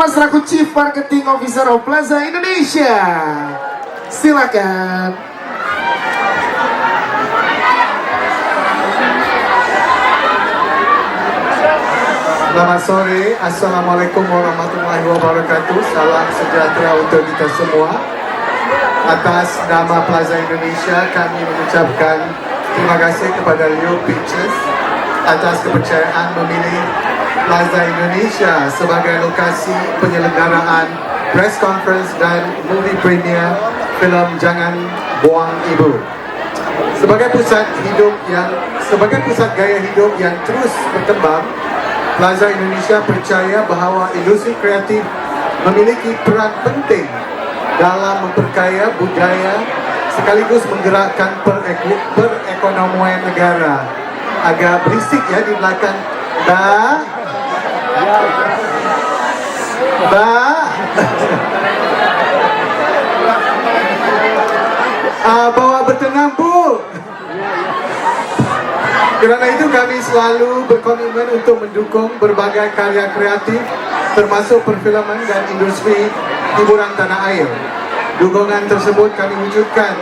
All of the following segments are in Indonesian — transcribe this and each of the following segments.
Nama selaku Chief Marketing Officer of Plaza Indonesia. Silakan. Selamat sore, Assalamualaikum warahmatullahi wabarakatuh. Salam sejahtera untuk kita semua. Atas nama Plaza Indonesia, kami mengucapkan terima kasih kepada Leo Pictures atas kepercayaan memilih Plaza Indonesia sebagai lokasi penyelenggaraan press conference dan movie premiere filem Jangan Buang Ibu. Sebagai pusat gaya hidup yang terus berkembang, Plaza Indonesia percaya bahawa industri kreatif memiliki peran penting dalam memperkaya budaya sekaligus menggerakkan perekonomian negara. Agak berisik ya di belakang. Bawa bertenang Bu. Kerana itu kami selalu berkomitmen untuk mendukung berbagai karya kreatif termasuk perfilman dan industri hiburan tanah air. Dukungan tersebut kami wujudkan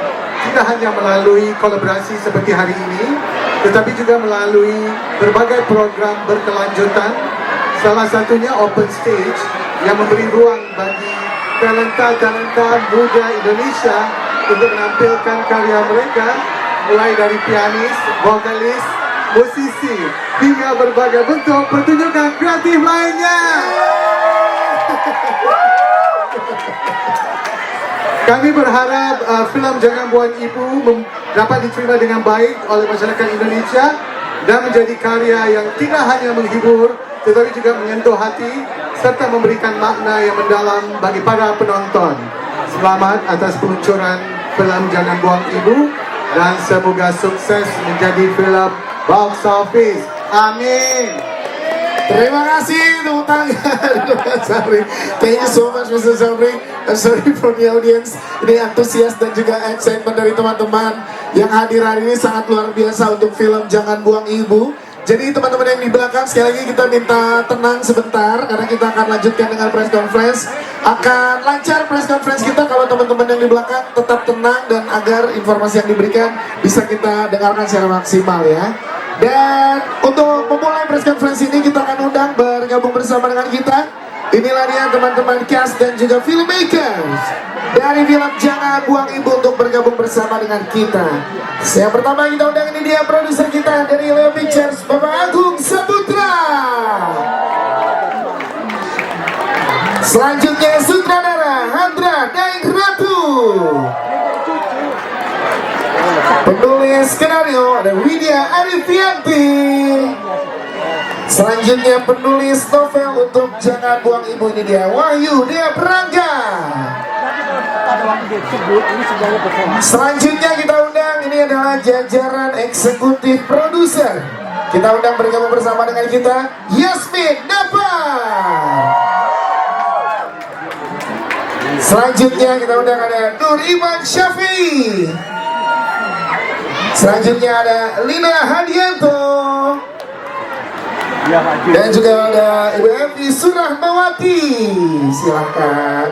tidak hanya melalui kolaborasi seperti hari ini, tetapi juga melalui berbagai program berkelanjutan, salah satunya Open Stage yang memberi ruang bagi talenta-talenta muda Indonesia untuk menampilkan karya mereka, mulai dari pianis, vokalis, musisi, hingga berbagai bentuk pertunjukan kreatif lainnya. Kami berharap filem Jangan Buang Ibu dapat diterima dengan baik oleh masyarakat Indonesia dan menjadi karya yang tidak hanya menghibur tetapi juga menyentuh hati serta memberikan makna yang mendalam bagi para penonton. Selamat atas peluncuran filem Jangan Buang Ibu dan semoga sukses menjadi filem box office. Amin. Terima kasih tepuk tangan. Sorry. Thank you so much Mr. Sabri. I'm sorry for the audience. Ini antusias dan juga excitement dari teman-teman yang hadir hari ini sangat luar biasa untuk film Jangan Buang Ibu. Jadi teman-teman yang di belakang, sekali lagi kita minta tenang sebentar karena kita akan lanjutkan dengan press conference. Akan lancar press conference kita kalau teman-teman yang di belakang tetap tenang dan agar informasi yang diberikan bisa kita dengarkan secara maksimal ya. Dan untuk memulai press conference ini kita akan undang bergabung bersama dengan kita. Inilah dia teman-teman cast dan juga filmmakers dari film Jangan Buang Ibu untuk bergabung bersama dengan kita. Yang pertama kita undang, ini dia produser kita dari Leo Pictures, Bapak Agung Saputra. Selanjutnya sutradara Handra Daeng Ratu. Penulis skenario ada Widya Arifianti. Selanjutnya penulis novel untuk Jangan Buang Ibu, ini dia Wahyu Dea Prangga. Selanjutnya kita undang, ini adalah jajaran eksekutif produser. Kita undang bergabung bersama dengan kita Yasmin Napa. Selanjutnya kita undang ada Nur Iman Syafi'i. Selanjutnya ada Lina Hadianto. Dan juga ada Ibu Evi Surahmawati. Silahkan.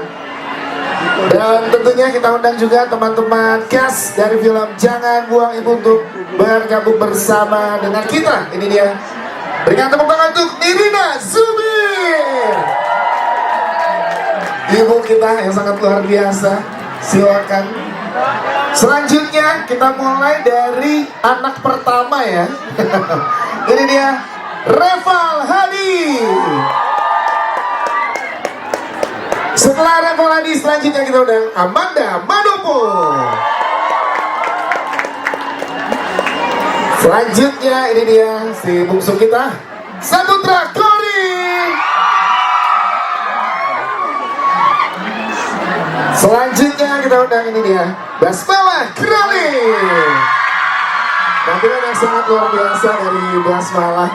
Dan tentunya kita undang juga teman-teman cast dari film Jangan Buang Ibu untuk bergabung bersama dengan kita. Ini dia. Berikan tepuk tangan untuk Nirina Zubir, ibu kita yang sangat luar biasa. Silakan. Selanjutnya kita mulai dari anak pertama ya. Ini dia Reval Hadi. Setelah Reval Hadi, selanjutnya kita undang Amanda Manopo. Selanjutnya ini dia si bungsu kita Saputra Kori. Selanjutnya kita undang, ini dia Basmala Krali. Tampilan yang sangat luar biasa dari Basmala.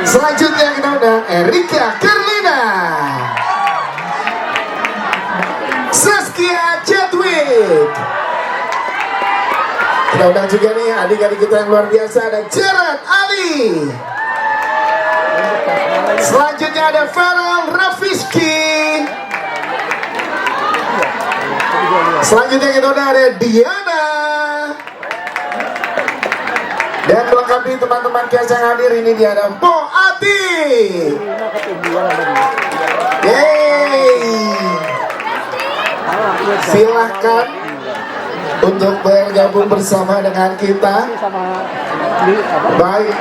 Selanjutnya kita undang Erika Kerlina, Saskia Chadwick. Kita undang juga nih adik-adik kita yang luar biasa, ada Gerard Ali. Selanjutnya ada Farel Raffiski. Selanjutnya kita udah ada Diana. Dan melengkapi teman-teman kias yang hadir ini dia ada Po Ati. Yeay. Silahkan untuk bergabung bersama dengan kita. Baik.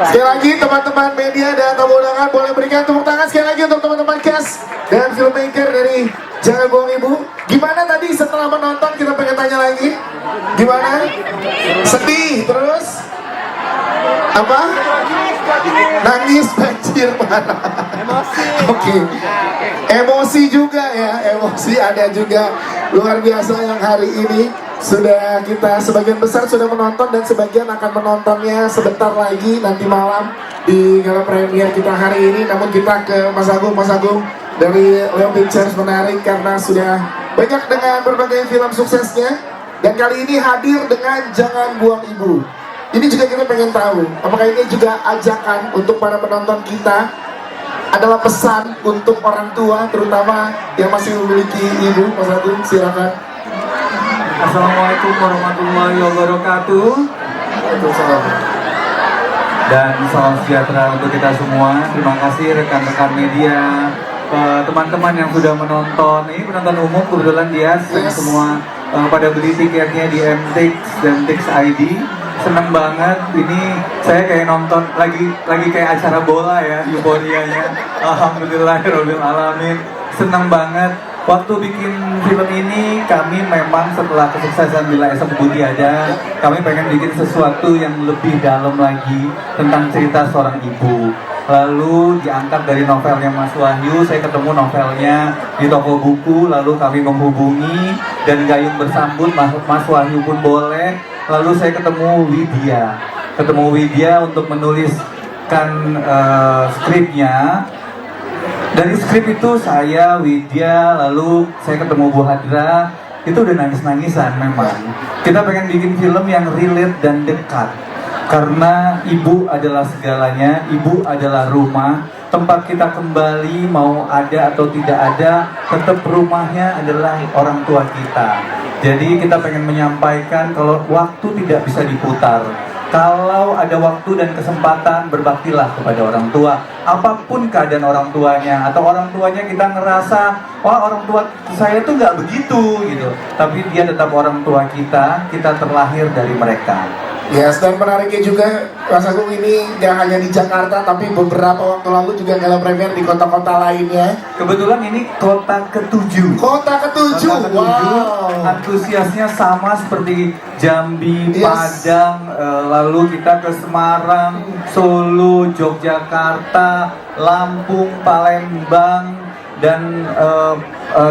Sekali lagi teman-teman media dan tamu undangan boleh berikan tepuk tangan sekali lagi untuk teman-teman cast dan filmmaker dari Jangan Bohong Ibu. Gimana tadi setelah menonton, kita pengen tanya lagi. Gimana? Sedih terus? Apa? Nangis banjir mana? Oke. Emosi juga ya, emosi ada juga. Luar biasa yang hari ini sudah kita sebagian besar sudah menonton dan sebagian akan menontonnya sebentar lagi nanti malam di gala premier kita hari ini. Namun kita ke Mas Agung dari Leo Pictures menarik karena sudah banyak dengan berbagai film suksesnya dan kali ini hadir dengan Jangan Buang Ibu. Ini juga kita pengen tahu apakah ini juga ajakan untuk para penonton kita, adalah pesan untuk orang tua terutama yang masih memiliki ibu. Mas Agung silakan. Assalamualaikum warahmatullahi wabarakatuh. Waalaikumsalam. Dan salam sejahtera untuk kita semua. Terima kasih rekan-rekan media, teman-teman yang sudah menonton. Ini penonton umum kebetulan dia yang semua pada beli tiketnya di MTix dan Tix ID. Seneng banget. Ini saya kayak nonton lagi kayak acara bola ya, euforianya. Alhamdulillahirabbil alamin. Seneng banget. Waktu bikin film ini, kami memang setelah kesuksesan Bila Esa Budi ada, kami pengen bikin sesuatu yang lebih dalam lagi tentang cerita seorang ibu. Lalu diangkat dari novelnya Mas Wahyu, saya ketemu novelnya di toko buku, lalu kami menghubungi dan gayung bersambut, Mas Wahyu pun boleh. Lalu saya ketemu Widya untuk menuliskan skripnya. Dari skrip itu saya, Widya, lalu saya ketemu Bu Hadra, itu udah nangis-nangisan memang. Kita pengen bikin film yang relate dan dekat. Karena ibu adalah segalanya, ibu adalah rumah, tempat kita kembali mau ada atau tidak ada, tetap rumahnya adalah orang tua kita. Jadi kita pengen menyampaikan kalau waktu tidak bisa diputar. Kalau ada waktu dan kesempatan, berbaktilah kepada orang tua. Apapun keadaan orang tuanya, atau orang tuanya kita ngerasa, wah orang tua saya tuh nggak begitu gitu. Tapi dia tetap orang tua kita terlahir dari mereka. Yes, dan menariknya juga Mas Agung ini gak hanya di Jakarta, tapi beberapa waktu lalu juga gala premier di kota-kota lainnya. Kebetulan ini kota ketujuh. Kota ketujuh, wow. Antusiasnya sama seperti Jambi, Yes. Padang, lalu kita ke Semarang, Solo, Yogyakarta, Lampung, Palembang, dan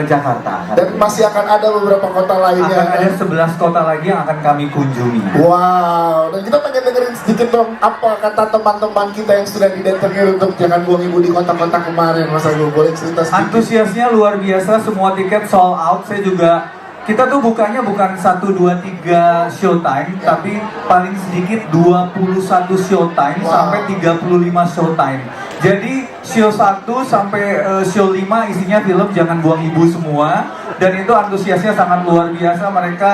Jakarta. Dan masih akan ada beberapa kota lainnya. Akan ada 11 kota lagi yang akan kami kunjungi. Wow, dan kita pengen dengerin sedikit dong apa kata teman-teman kita yang sudah didatangi untuk Jangan Buang Ibu di kota-kota kemarin. Mas Agung boleh cerita sedikit? Antusiasnya luar biasa, semua tiket sold out. Saya juga, kita tuh bukanya bukan 1, 2, 3 showtime, tapi paling sedikit 21 showtime sampai 35 showtime. Jadi show 1 sampai show 5 isinya film Jangan Buang Ibu semua. Dan itu antusiasnya sangat luar biasa. Mereka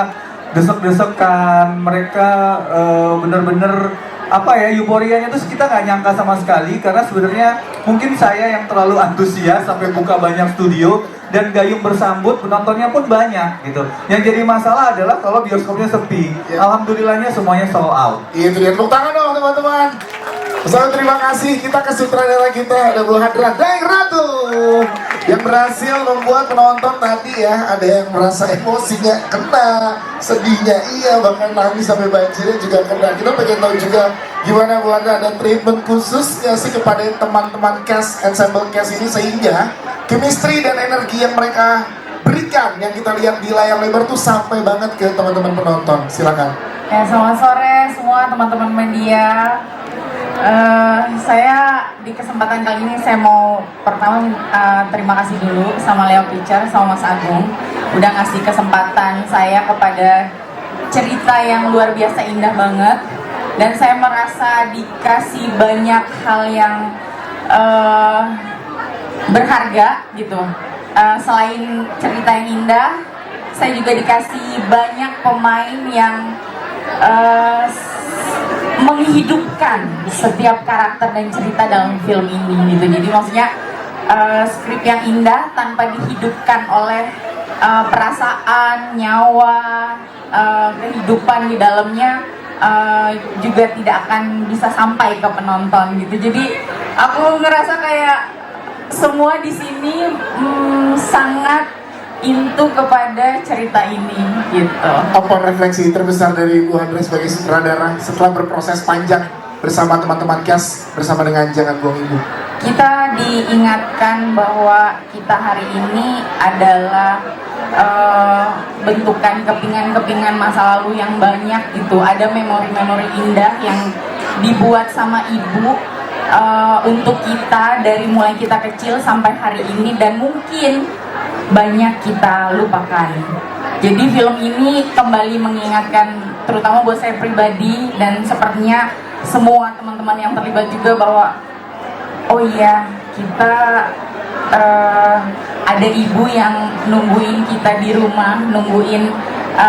desek-desekan, mereka bener-bener apa ya, euforianya tuh kita nggak nyangka sama sekali. Karena sebenarnya mungkin saya yang terlalu antusias sampai buka banyak studio dan gayung bersambut, penontonnya pun banyak gitu. Yang jadi masalah adalah kalau bioskopnya sepi. Alhamdulillahnya semuanya sold out. Itu dia, tepuk tangan dong teman-teman. Selamat terima kasih kita ke sutradara kita ada Bu Hadra Daeng Ratu yang berhasil membuat penonton tadi ya, ada yang merasa emosinya kena, sedihnya iya, bahkan nangis sampai banjirnya juga kena. Kita pengen tahu juga gimana Bu Hadra, ada treatment khusus nggak sih kepada teman-teman cast, ensemble cast ini sehingga chemistry dan energi yang mereka berikan yang kita lihat di layar lebar tuh sampai banget ke teman-teman penonton. Silakan. Ya, selamat sore semua teman-teman media. Saya di kesempatan kali ini saya mau pertama terima kasih dulu sama Leo Pictures sama Mas Agung udah ngasih kesempatan saya kepada cerita yang luar biasa indah banget, dan saya merasa dikasih banyak hal yang eh, berharga gitu. Selain cerita yang indah, saya juga dikasih banyak pemain yang menghidupkan setiap karakter dan cerita dalam film ini gitu. Jadi maksudnya skrip yang indah tanpa dihidupkan oleh perasaan, nyawa, kehidupan di dalamnya juga tidak akan bisa sampai ke penonton gitu. Jadi aku ngerasa kayak semua di sini sangat into kepada cerita ini gitu. Apa refleksi terbesar dari Bu Hadra sebagai sutradara setelah berproses panjang bersama teman-teman cast bersama dengan Jangan Buang Ibu? Kita diingatkan bahwa kita hari ini adalah bentukan kepingan-kepingan masa lalu yang banyak gitu. Ada memori-memori indah yang dibuat sama ibu untuk kita dari mulai kita kecil sampai hari ini, dan mungkin banyak kita lupakan. Jadi film ini kembali mengingatkan, terutama buat saya pribadi dan sepertinya semua teman-teman yang terlibat juga, bahwa oh iya, kita ada ibu yang nungguin kita di rumah, nungguin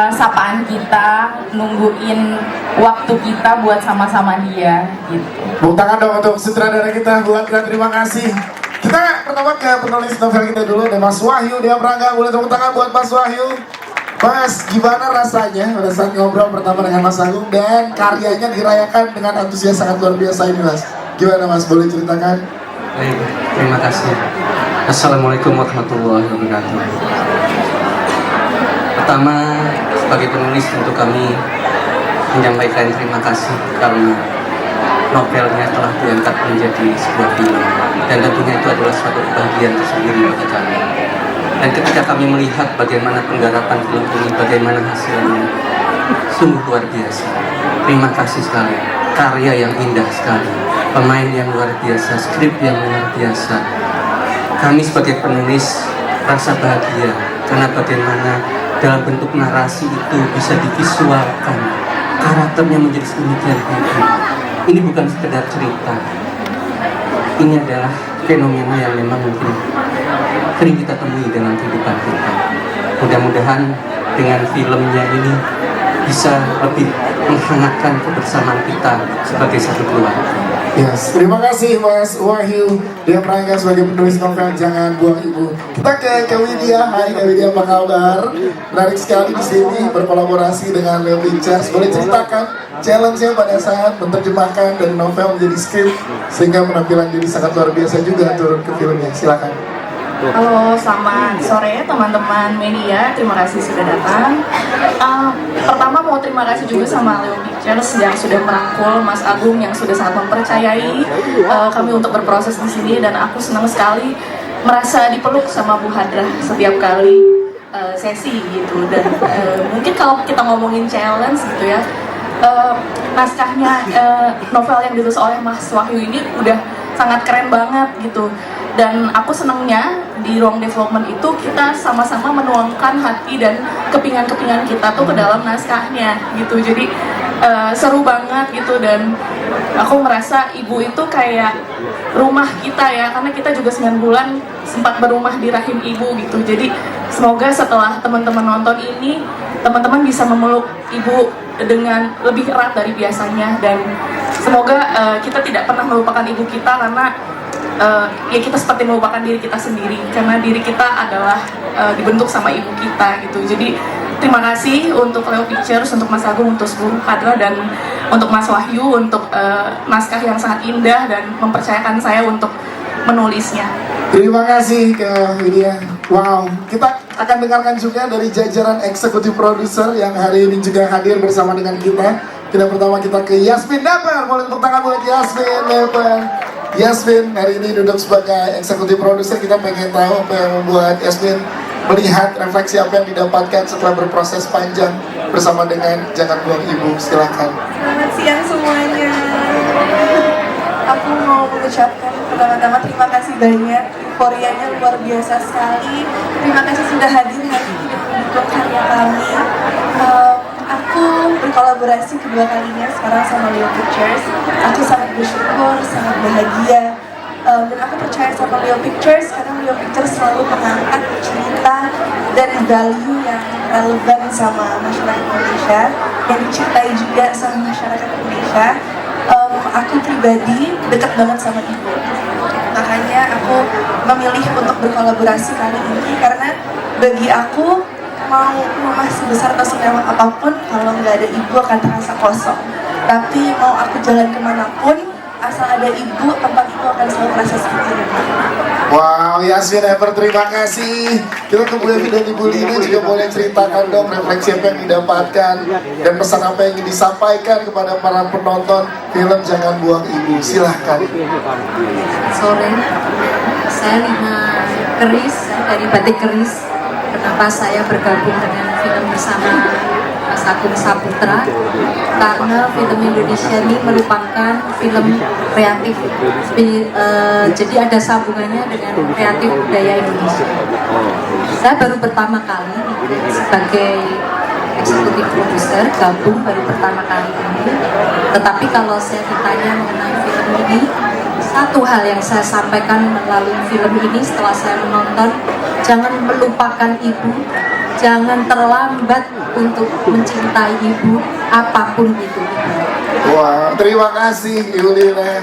sapaan kita, nungguin waktu kita buat sama-sama dia gitu. Tepuk tangan dong untuk sutradara kita, Bu Hadra, terima kasih. Kita pertama ke penulis novel kita dulu, ada Mas Wahyu Diaprangga. Boleh tepuk tangan buat Mas Wahyu. Mas, gimana rasanya pada saat ngobrol pertama dengan Mas Agung dan karyanya dirayakan dengan antusias sangat luar biasa ini, Mas? Gimana Mas, boleh ceritakan? Baik, terima kasih. Assalamualaikum warahmatullahi wabarakatuh. Pertama, sebagai penulis tentu kami menyampaikan terima kasih karena novelnya telah diangkat menjadi sebuah film, dan tentunya itu adalah suatu kebahagiaan tersendiri bagi kami. Dan ketika kami melihat bagaimana penggarapan film ini, bagaimana hasilnya, sungguh luar biasa. Terima kasih sekali. Karya yang indah sekali, pemain yang luar biasa, skrip yang luar biasa. Kami sebagai penulis rasa bahagia karena bagaimana dalam bentuk narasi itu bisa divisualkan karakternya menjadi sedemikian hidup. Ini bukan sekedar cerita, ini adalah fenomena yang memang mungkin sering kita temui dalam kehidupan kita. Mudah-mudahan dengan filmnya ini bisa lebih menghangatkan kebersamaan kita sebagai satu keluarga. Yes, terima kasih Mas Wahyu Diaprangga sebagai penulis novel Jangan Buang Ibu. Kita ke Widya. Hai Kak Widya, apa kabar? Menarik sekali di sini berkolaborasi dengan Leo Pictures. Boleh ceritakan challenge-nya pada saat menerjemahkan dari novel menjadi skrip sehingga penampilan jadi sangat luar biasa juga turun ke filmnya. Silakan. Halo, selamat sore teman-teman media, terima kasih sudah datang. Pertama mau terima kasih juga sama Leo Pictures yang sudah merangkul Mas Agung, yang sudah sangat mempercayai kami untuk berproses di sini, dan aku senang sekali merasa dipeluk sama Bu Hadra setiap kali sesi gitu. Dan mungkin kalau kita ngomongin challenge gitu ya, naskahnya novel yang ditulis oleh Mas Wahyu ini udah sangat keren banget gitu. Dan aku senangnya di ruang development itu kita sama-sama menuangkan hati dan kepingan-kepingan kita tuh ke dalam naskahnya gitu. Jadi seru banget gitu, dan aku merasa ibu itu kayak rumah kita ya, karena kita juga 9 bulan sempat berumah di rahim ibu gitu. Jadi semoga setelah teman-teman nonton ini, teman-teman bisa memeluk ibu dengan lebih erat dari biasanya, dan semoga kita tidak pernah melupakan ibu kita, karena ya kita seperti melupakan diri kita sendiri, karena diri kita adalah dibentuk sama ibu kita gitu. Jadi terima kasih untuk Leo Pictures, untuk Mas Agung, untuk seluruh Hadra, dan untuk Mas Wahyu untuk naskah yang sangat indah dan mempercayakan saya untuk menulisnya. Terima kasih ke Widya. Wow, kita akan dengarkan juga dari jajaran eksekutif produser yang hari ini juga hadir bersama dengan kita. Pertama kita ke Yasmin Neper. Boleh tepuk tangan buat Yasmin Neper. Yasmin hari ini duduk sebagai eksekutif produser. Kita pengen tahu apa yang membuat Yasmin melihat refleksi apa yang didapatkan setelah berproses panjang bersama dengan Jangan Buang Ibu. Silakan. Selamat siang semuanya. Aku mau mengucapkan pertama-tama terima kasih banyak, euforianya luar biasa sekali. Terima kasih sudah hadir hari ini dan mendukung karya kami. Aku berkolaborasi kedua kalinya sekarang sama Leo Pictures. Aku sangat bersyukur, sangat bahagia. dan aku percaya sama Leo Pictures karena Leo Pictures selalu mengangkat cerita dan value yang relevan sama masyarakat Indonesia, yang dicintai juga sama masyarakat Indonesia. Aku pribadi dekat banget sama ibu, makanya aku memilih untuk berkolaborasi kali ini karena bagi aku mau rumah sebesar atau semewah apapun kalau nggak ada ibu akan terasa kosong. Tapi mau aku jalan kemanapun asal ada ibu, tempat itu akan selalu terasa seperti rumah. Wow, Yasmin Ever, terima kasih. Kita ke Bu Evi dan Ibu Lina juga boleh ceritakan dong refleksi apa yang didapatkan dan pesan apa yang ingin disampaikan kepada para penonton film Jangan Buang Ibu. Silahkan. Sore, saya Lina Keris dari Batik Keris. Kenapa saya bergabung dengan film bersama Mas Agung Saputra? Karena film Indonesia ini merupakan film kreatif, jadi ada sambungannya dengan kreatif budaya Indonesia. Saya baru pertama kali sebagai eksekutif produser gabung baru pertama kali ini. Tetapi kalau saya ditanya mengenai film ini, satu hal yang saya sampaikan melalui film ini setelah saya menonton, jangan melupakan ibu, jangan terlambat untuk mencintai ibu, apapun itu. Wah, terima kasih Ibu Lina.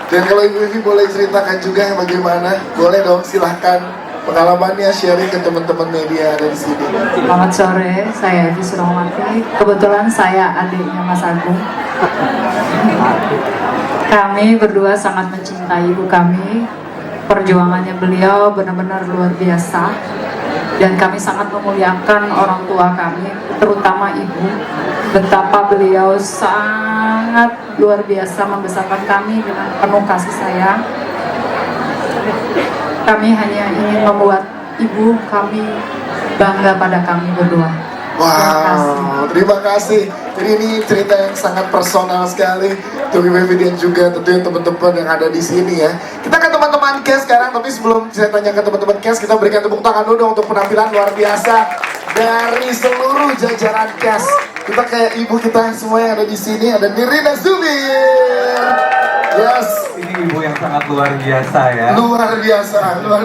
Dan kalau Ibu Evi boleh ceritakan juga bagaimana, boleh dong, silahkan pengalamannya sharing ke teman-teman media dari sini. Selamat sore, saya Evi Surawati. Kebetulan saya adiknya Mas Agung. Kami berdua sangat mencintai ibu kami. Perjuangannya beliau benar-benar luar biasa. Dan kami sangat memuliakan orang tua kami, terutama ibu. Betapa beliau sangat luar biasa membesarkan kami dengan penuh kasih sayang. Kami hanya ingin membuat ibu kami bangga pada kami berdua. Wow, terima kasih. Jadi ini cerita yang sangat personal sekali untuk Ibu Evi dan juga tentunya teman-teman yang ada di sini ya. Kita ke teman-teman cast sekarang, tapi sebelum saya tanya ke teman-teman cast, kita berikan tepuk tangan dulu untuk penampilan luar biasa dari seluruh jajaran cast. Kita kayak ibu kita semua yang ada di sini, ada Nirina Zubir. Yes, Ini ibu yang sangat luar biasa ya. luar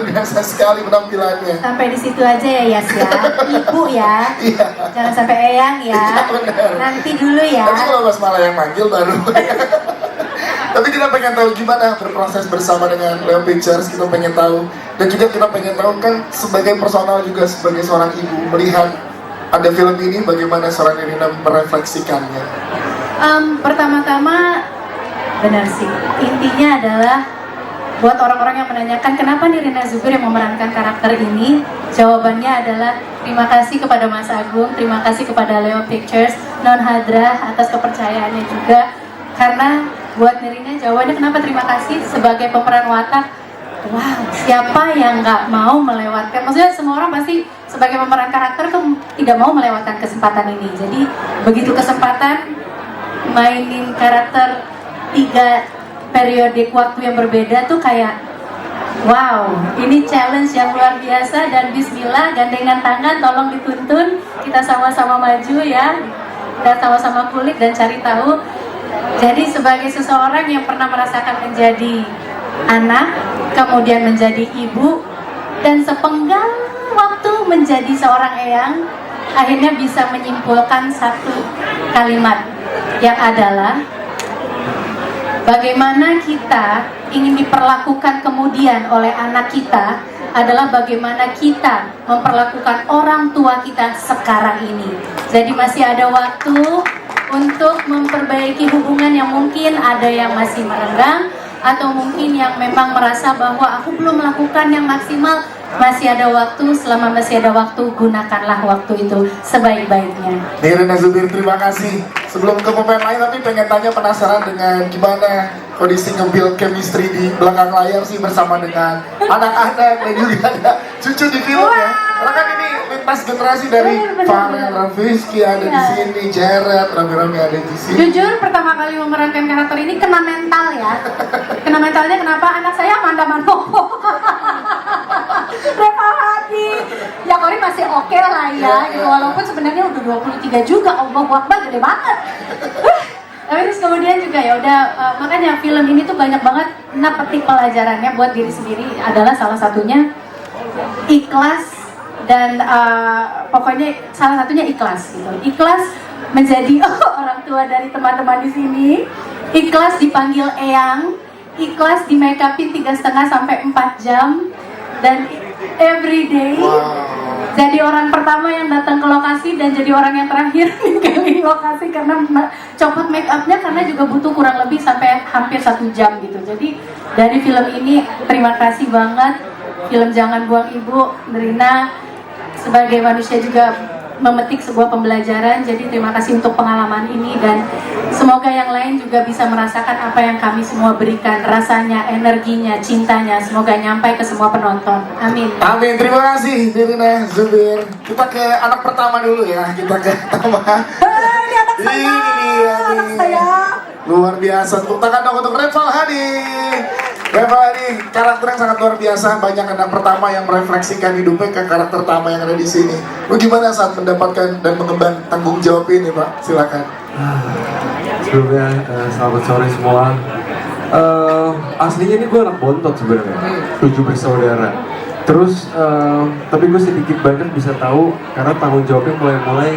biasa sekali penampilannya. Sampai di situ aja ya Yas ya, ibu ya, Iya. jangan sampai eyang ya, Iya, benar. nanti dulu ya. Nanti kalau Mas Mala yang manggil baru. Tapi kita pengen tahu gimana berproses bersama dengan Leo Pictures, kita pengen tahu. Dan juga kita pengen tahu kan sebagai personal juga sebagai seorang ibu melihat ada film ini, bagaimana seorang Nirina merefleksikannya. Pertama-tama benar sih, intinya adalah buat orang-orang yang menanyakan kenapa Nirina Zubir yang memerankan karakter ini, jawabannya adalah terima kasih kepada Mas Agung, terima kasih kepada Leo Pictures, Non Hadrah atas kepercayaannya juga. Karena buat Nirina jawabannya kenapa terima kasih sebagai pemeran watak. Wow, siapa yang nggak mau melewatkan? Maksudnya semua orang pasti sebagai pemeran karakter tuh tidak mau melewatkan kesempatan ini. Jadi begitu kesempatan mainin karakter 3 periode waktu yang berbeda tuh kayak wow, ini challenge yang luar biasa. Dan bismillah, gandengan tangan, tolong dituntun, kita sama-sama maju ya, kita sama-sama kulik dan cari tahu. Jadi sebagai seseorang yang pernah merasakan menjadi anak, kemudian menjadi ibu, dan sepenggal waktu menjadi seorang eyang, akhirnya bisa menyimpulkan satu kalimat yang adalah bagaimana kita ingin diperlakukan kemudian oleh anak kita adalah bagaimana kita memperlakukan orang tua kita sekarang ini. Jadi masih ada waktu untuk memperbaiki hubungan yang mungkin ada yang masih merenggang, atau mungkin yang memang merasa bahwa aku belum melakukan yang maksimal. Masih ada waktu, selama masih ada waktu, gunakanlah waktu itu sebaik-baiknya. Nirina Zubir, terima kasih. Sebelum ke pemain lain, tapi pengen tanya, penasaran dengan gimana kondisi nge-build chemistry di belakang layar sih bersama dengan anak-anak dan juga ada cucu di film ya. Karena kan ini lintas generasi dari Farel, Raffiski ada di sini, Jared, Rami-Rami ada di sini. Jujur, pertama kali memerankan karakter ini kena mental ya. Kena mentalnya kenapa? Anak saya Amanda Manopo. Repahati. Ya Kori masih oke lah ya, gitu. Walaupun sebenarnya udah 23 juga, Allah Akbar, gede banget. Tapi terus kemudian juga ya udah makanya film ini tuh banyak banget petik pelajarannya buat diri sendiri, adalah salah satunya ikhlas dan pokoknya salah satunya ikhlas gitu. Ikhlas menjadi orang tua dari teman-teman di sini, ikhlas dipanggil eyang, ikhlas di make upin 3,5 sampai 4 jam, dan everyday jadi orang pertama yang datang ke lokasi dan jadi orang yang terakhir ninggalin lokasi karena copot make upnya, karena juga butuh kurang lebih sampai hampir 1 jam gitu. Jadi dari film ini terima kasih banget, film Jangan Buang Ibu, Nirina sebagai manusia juga memetik sebuah pembelajaran. Jadi terima kasih untuk pengalaman ini, dan semoga yang lain juga bisa merasakan apa yang kami semua berikan, rasanya, energinya, cintanya, semoga nyampai ke semua penonton. Amin. Amin, terima kasih Nirina Zubir. Kita ke anak pertama dulu ya, kita ke Tama. Ini anak saya. Ini dia Anak nih. saya. Luar biasa, tepuk tangan dong untuk Reval Hadi. Reval Hadi, karakter yang sangat luar biasa. Banyak anak pertama yang merefleksikan hidupnya ke karakter Tama yang ada di sini. Lu gimana saat mendapatkan dan mengemban tanggung jawab ini, Pak? Silakan. Sebelumnya selamat sore semua. Aslinya ini gue anak bontot sebenarnya, 7 bersaudara. Terus tapi gue sedikit banyak bisa tahu karena tanggung jawabnya mulai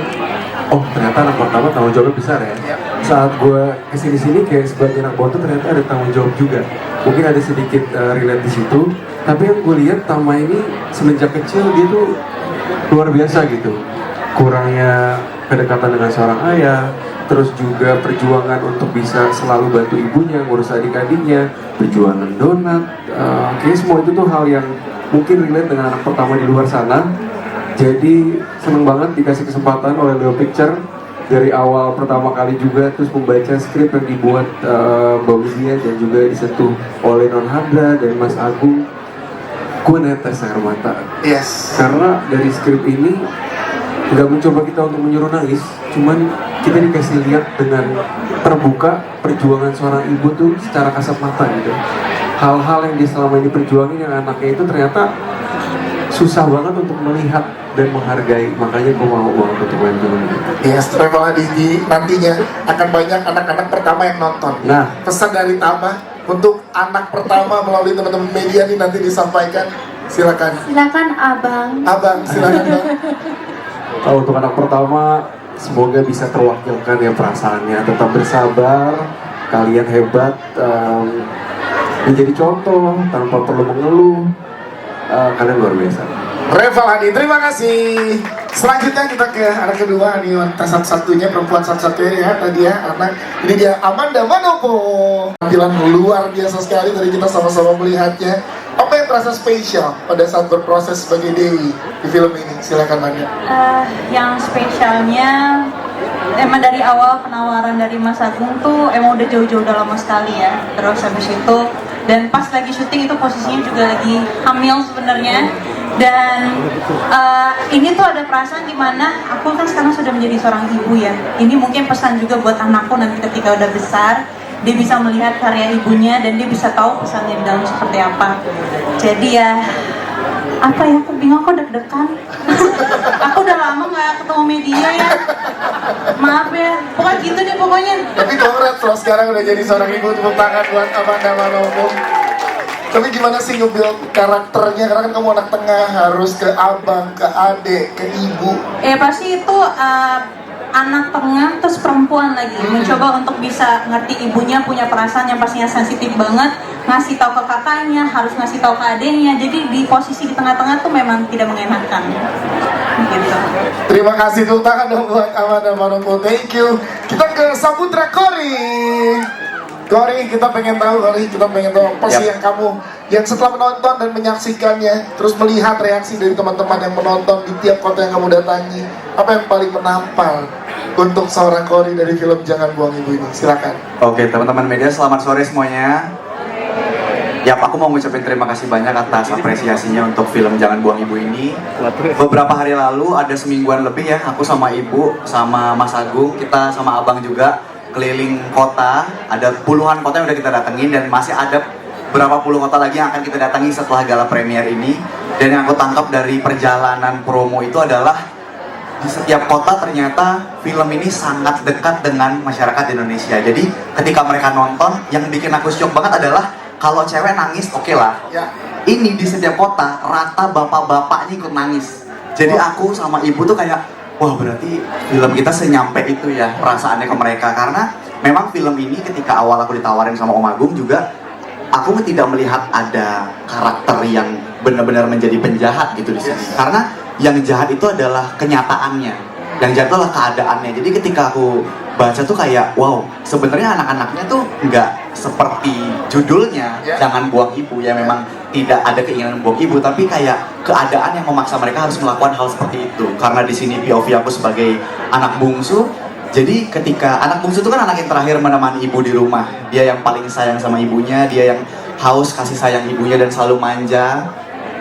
oh ternyata anak pertama tanggung jawabnya besar ya. Saat gue kesini kayak sebagai anak bontot ternyata ada tanggung jawab juga. Mungkin ada sedikit relate di situ. Tapi yang gue lihat Tama ini semenjak kecil dia tuh luar biasa gitu. Kurangnya kedekatan dengan seorang ayah, terus juga perjuangan untuk bisa selalu bantu ibunya, ngurus adik-adiknya, perjuangan donat, kayaknya semua itu tuh hal yang mungkin relate dengan anak pertama di luar sana. Jadi seneng banget dikasih kesempatan oleh Leo Picture dari awal pertama kali juga, terus membaca skrip yang dibuat Mbak Widya dan juga disentuh oleh Non Handra dan Mas Agung. Gue netes air mata. Yes. Karena dari skrip ini nggak mencoba kita untuk menyuruh nangis, cuman kita dikasih lihat dengan terbuka perjuangan seorang ibu tuh secara kasat mata gitu. Hal-hal yang dia selama ini perjuangin yang anaknya itu ternyata susah banget untuk melihat dan menghargai. Makanya gue mau banget untuk main film ini. Yes, Reval Hadi nantinya akan banyak anak-anak pertama yang nonton. Nah, Pesan dari Tama untuk anak pertama melalui teman-teman media ini nanti disampaikan. Silakan. Silakan abang. Abang, silakan Bang. untuk anak pertama semoga bisa terwakilkan ya perasaannya. Tetap bersabar, kalian hebat, menjadi contoh tanpa perlu mengeluh. Kalian luar biasa. Reval Hadi, terima kasih. Selanjutnya kita ke anak kedua, nih wanita satu-satunya, perempuan satu-satunya ya tadi ya, anak ini dia Amanda Manopo. Tampilan luar biasa sekali, tadi kita sama-sama melihatnya. Apa yang terasa spesial pada saat berproses sebagai Dewi di film ini? Silakan Amanda. Yang spesialnya emang dari awal penawaran dari Mas Agung tuh emang udah jauh-jauh udah lama sekali ya. Terus habis itu dan pas lagi syuting itu posisinya juga lagi hamil sebenarnya. Dan ini tuh ada perasaan dimana aku kan sekarang sudah menjadi seorang ibu ya. Ini mungkin pesan juga buat anakku nanti ketika udah besar, dia bisa melihat karya ibunya dan dia bisa tahu pesannya di dalam seperti apa. Jadi ya apa ya, aku bingung, aku deg-degan. Aku udah lama gak ketemu media ya, maaf ya, pokoknya gitu deh pokoknya. Tapi congrats loh, sekarang udah jadi seorang ibu. Tepuk tangan buat Amanda Manopo. Tapi gimana sih nge-build karakternya? Karena kan kamu anak tengah, harus ke abang, ke adik, ke ibu. Pasti itu anak tengah terus perempuan lagi, mencoba untuk bisa ngerti ibunya, punya perasaan yang pastinya sensitif banget, ngasih tahu ke kakaknya, harus ngasih tahu ke adiknya. Jadi di posisi di tengah-tengah tuh memang tidak mengenakan gitu. Terima kasih, tepuk tangan dong buat Amanda Manopo. Thank you. Kita ke Saputra Kori. Kori, kita pengen tahu apa sih yang kamu, yang setelah menonton dan menyaksikannya, terus melihat reaksi dari teman-teman yang menonton di tiap kota yang kamu datangi, apa yang paling menampal untuk seorang Kori dari film Jangan Buang Ibu ini? Silakan. Oke, teman-teman media, selamat sore semuanya. Yap, aku mau ngucapin terima kasih banyak atas apresiasinya untuk film Jangan Buang Ibu ini. Beberapa hari lalu, ada semingguan lebih ya, aku sama ibu, sama Mas Agung, kita sama abang juga keliling kota. Ada puluhan kota yang udah kita datengin dan masih ada berapa puluh kota lagi yang akan kita datangi setelah gala premier ini. Dan yang aku tangkap dari perjalanan promo itu adalah di setiap kota ternyata film ini sangat dekat dengan masyarakat Indonesia. Jadi ketika mereka nonton, yang bikin aku syok banget adalah kalau cewek nangis oke lah. Ya. Ini di setiap kota rata bapak-bapaknya ikut nangis. Jadi aku sama ibu tuh kayak, wah berarti film kita senyampe itu ya perasaannya ke mereka. Karena memang film ini ketika awal aku ditawarin sama Om Agung juga, aku tidak melihat ada karakter yang benar-benar menjadi penjahat gitu di sini. Karena yang jahat itu adalah kenyataannya, yang jahat adalah keadaannya. Jadi ketika aku baca tuh kayak, wow, sebenarnya anak-anaknya tuh nggak seperti judulnya, jangan buang ibu, ya memang tidak ada keinginan buang ibu, tapi kayak keadaan yang memaksa mereka harus melakukan hal seperti itu. Karena di sini POV aku sebagai anak bungsu, jadi ketika anak bungsu itu kan anak yang terakhir menemani ibu di rumah, dia yang paling sayang sama ibunya, dia yang haus kasih sayang ibunya dan selalu manja.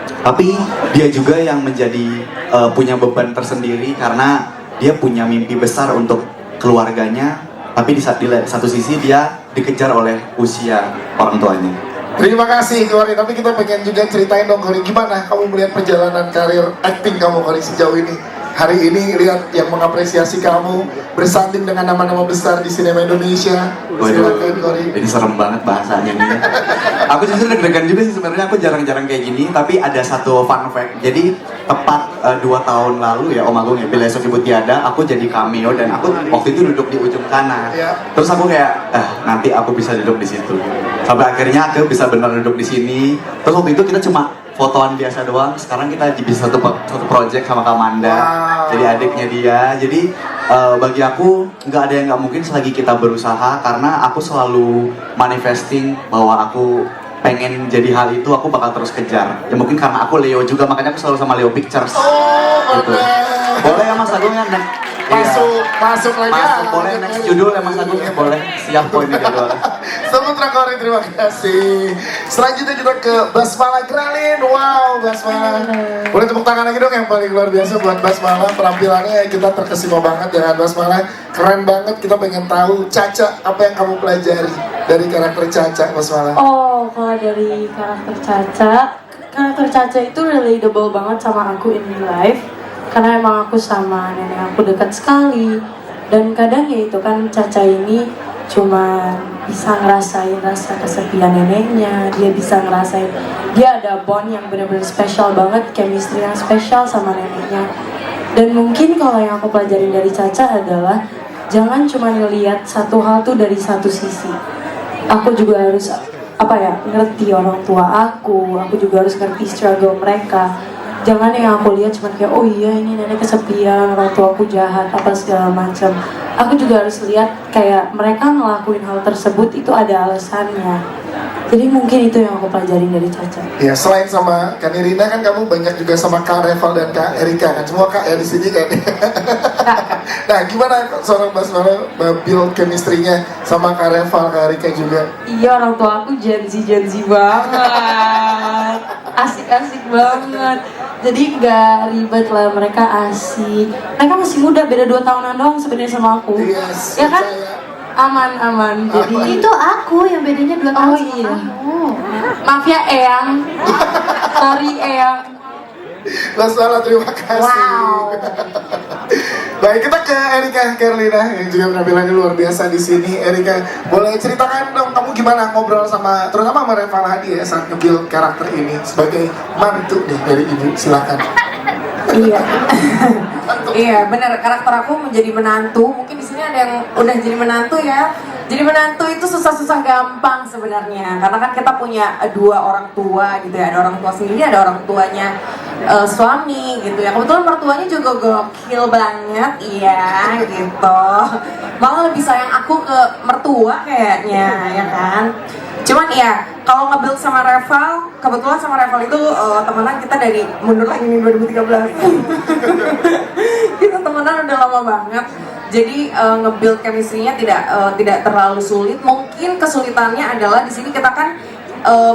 Tapi dia juga yang menjadi punya beban tersendiri karena dia punya mimpi besar untuk keluarganya, tapi di satu sisi dia dikejar oleh usia orang tuanya. Terima kasih Kori, tapi kita pengen juga ceritain dong Kori, gimana kamu melihat perjalanan karir acting kamu Kori sejauh ini? Hari ini lihat yang mengapresiasi kamu bersanding dengan nama-nama besar di sinema Indonesia. Silakan Kori. Ini serem banget bahasanya nih. Aku jujur deg-degan juga sih sebenarnya, aku jarang-jarang kayak gini, tapi ada satu fun fact. Jadi tepat 2 tahun lalu ya Om Agung ya, Bila Esok Ibu Tiada, aku jadi cameo dan aku waktu itu duduk di ujung kanan. Terus aku kayak, nanti aku bisa duduk di situ. Sampai akhirnya aku bisa benar duduk di sini. Terus waktu itu kita cuma fotoan biasa doang, sekarang kita bisa satu project sama Kamanda, jadi adiknya dia. Jadi bagi aku nggak ada yang nggak mungkin selagi kita berusaha, karena aku selalu manifesting bahwa aku pengen jadi hal itu, aku bakal terus kejar. Ya mungkin karena aku Leo juga, makanya aku selalu sama Leo Pictures. Gitu. Boleh ya Mas Agung ya? Masuk lagi. Masuk, boleh next judul ya Mas Agung ya, boleh. Siap poin jadwal. Semutra Kori, terima kasih. Selanjutnya kita ke Basmala Gralin. Wow, Basmala. Boleh tepuk tangan lagi dong yang paling luar biasa buat Basmala. Penampilannya kita terkesima banget dengan Basmala. Keren banget, kita pengen tahu Caca, apa yang kamu pelajari dari karakter Caca, Basmala? Oh, kalau dari karakter Caca itu relatable banget sama aku in real life. Karena emang aku sama nenek aku dekat sekali. Dan kadang ya itu kan Caca ini cuma bisa ngerasain rasa kesepian neneknya, dia bisa ngerasain, dia ada bond yang benar-benar spesial banget, chemistry yang spesial sama neneknya. Dan mungkin kalau yang aku pelajarin dari Caca adalah jangan cuma ngelihat satu hal tuh dari satu sisi. Aku juga harus ngerti orang tua aku juga harus ngerti struggle mereka. Jangan yang aku lihat cuma kayak, oh iya ini nenek kesepian, orang tua aku jahat, apa segala macam. Aku juga harus lihat kayak mereka ngelakuin hal tersebut itu ada alasannya. Jadi mungkin itu yang aku pelajarin dari Caca. Ya, selain sama Kak Nirina kan kamu banyak juga sama Kak Reval dan Kak Erika kan, semua Kak ya di sini kan. Nah, gimana seorang Basmala build chemistry-nya sama Kak Reval, Kak Erika juga? Iya, orang tua aku Gen Z banget. Asik-asik banget. Jadi gak ribet lah, mereka asik. Mereka masih muda, beda 2 tahunan doang sebenarnya sama aku. Yes, ya kan? Aman. Jadi Itu aku yang bedanya 2 tahun sama kamu. Maaf ya Eyang. Sorry Eyang. Basmala, terima kasih. Wow. Baik, kita ke Erika Carlina yang juga penampilannya luar biasa di sini. Erika, boleh ceritakan dong kamu gimana ngobrol sama, terutama sama Reval Hadi ya, saat nge-build karakter ini sebagai mantu deh dari ibu, silakan. Iya. Iya, benar, karakter aku menjadi menantu. Mungkin di sini ada yang udah jadi menantu ya. Jadi menantu itu susah-susah gampang sebenarnya. Karena kan kita punya 2 orang tua gitu ya. Ada orang tua sendiri, ada orang tuanya suami gitu ya. Kebetulan mertuanya juga gokil banget, iya gitu. Malah lebih sayang aku ke mertua kayaknya, ya kan. Cuman ya, kalau nge-build sama Reval, kebetulan sama Reval itu temenan kita dari mundur lagi nih 2013. Kita temenan udah lama banget. Jadi nge-build chemistry-nya tidak terlalu sulit. Mungkin kesulitannya adalah di sini kita kan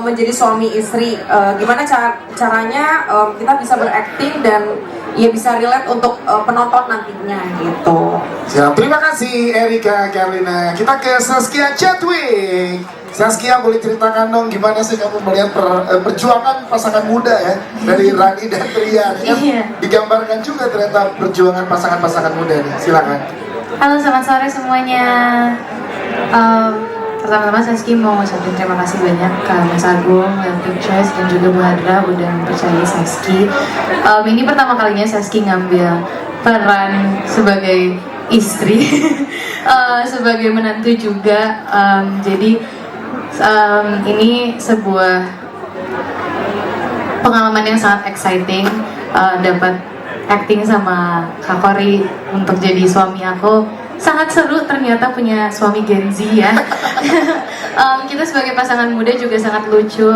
menjadi suami istri. Gimana caranya kita bisa berakting dan ya bisa relate untuk penonton nantinya gitu. Siap, terima kasih Erika Carlina. Kita ke Saskia Chadwick. Saskia, boleh ceritakan dong gimana sih kamu melihat perjuangan pasangan muda ya dari Rani dan Trian kan digambarkan juga ternyata perjuangan pasangan-pasangan muda nih. Silakan. Halo, selamat sore semuanya. Pertama-tama Saski mau ngucapin terima kasih banyak ke Mas Agung, Leo Pictures, dan juga Bu Hadra udah mempercayai Saski. Ini pertama kalinya Saski ngambil peran sebagai istri, sebagai menantu juga. Jadi ini sebuah pengalaman yang sangat exciting, dapat acting sama Kak Kori untuk jadi suami aku. Sangat seru ternyata punya suami Gen Z ya. Kita sebagai pasangan muda juga sangat lucu,